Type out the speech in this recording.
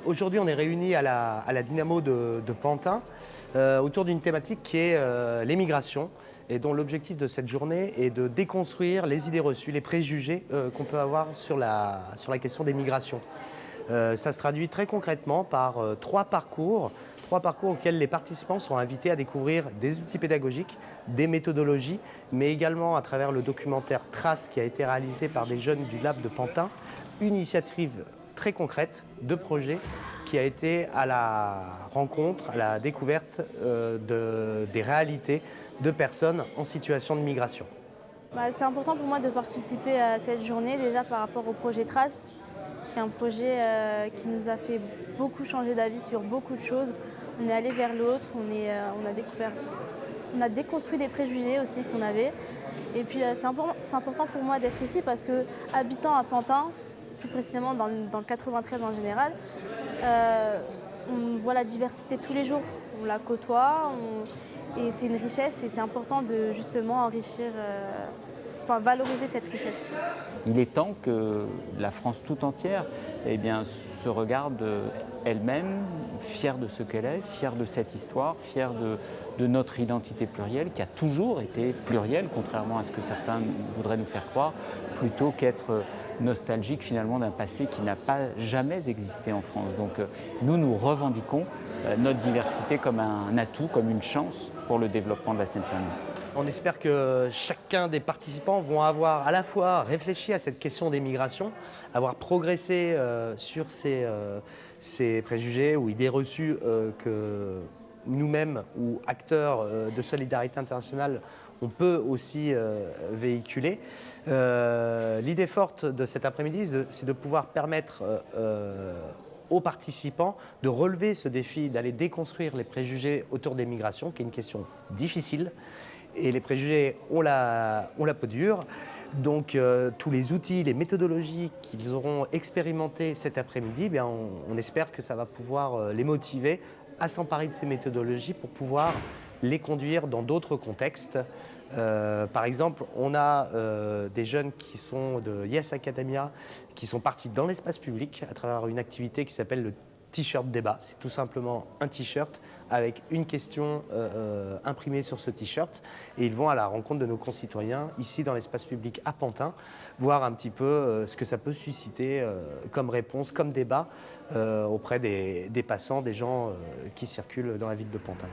Aujourd'hui, on est réunis à la Dynamo de Pantin autour d'une thématique qui est l'émigration et dont l'objectif de cette journée est de déconstruire les idées reçues, les préjugés qu'on peut avoir sur la question des migrations. Ça se traduit très concrètement par trois parcours auxquels les participants sont invités à découvrir des outils pédagogiques, des méthodologies, mais également à travers le documentaire Traces qui a été réalisé par des jeunes du Lab de Pantin, une initiative très concrète de projet qui a été à la rencontre, à la découverte des réalités de personnes en situation de migration. C'est important pour moi de participer à cette journée déjà par rapport au projet Traces, qui est un projet qui nous a fait beaucoup changer d'avis sur beaucoup de choses. On est allé vers l'autre, on a déconstruit des préjugés aussi qu'on avait. Et puis c'est important pour moi d'être ici parce que, habitant à Pantin, plus précisément dans le 93 en général, on voit la diversité tous les jours, on la côtoie, et c'est une richesse et c'est important de justement valoriser cette richesse. Il est temps que la France tout entière se regarde elle-même, fière de ce qu'elle est, fière de cette histoire, fière de notre identité plurielle, qui a toujours été plurielle, contrairement à ce que certains voudraient nous faire croire, plutôt qu'être nostalgique finalement d'un passé qui n'a pas jamais existé en France. Donc nous revendiquons notre diversité comme un atout, comme une chance pour le développement de la Seine-Saint-Denis. On espère que chacun des participants vont avoir à la fois réfléchi à cette question des migrations, avoir progressé sur ces préjugés ou idées reçues que nous-mêmes ou acteurs de solidarité internationale, on peut aussi véhiculer. L'idée forte de cet après-midi, c'est de pouvoir permettre aux participants de relever ce défi, d'aller déconstruire les préjugés autour des migrations, qui est une question difficile. Et les préjugés ont la peau dure. Donc tous les outils, les méthodologies qu'ils auront expérimentés cet après-midi, on espère que ça va pouvoir les motiver à s'emparer de ces méthodologies pour pouvoir les conduire dans d'autres contextes. Par exemple, on a des jeunes qui sont de Yes Academia qui sont partis dans l'espace public à travers une activité qui s'appelle le T-shirt débat. C'est tout simplement un t-shirt avec une question imprimée sur ce t-shirt et ils vont à la rencontre de nos concitoyens ici dans l'espace public à Pantin, voir un petit peu ce que ça peut susciter comme réponse, comme débat auprès des passants, des gens qui circulent dans la ville de Pantin.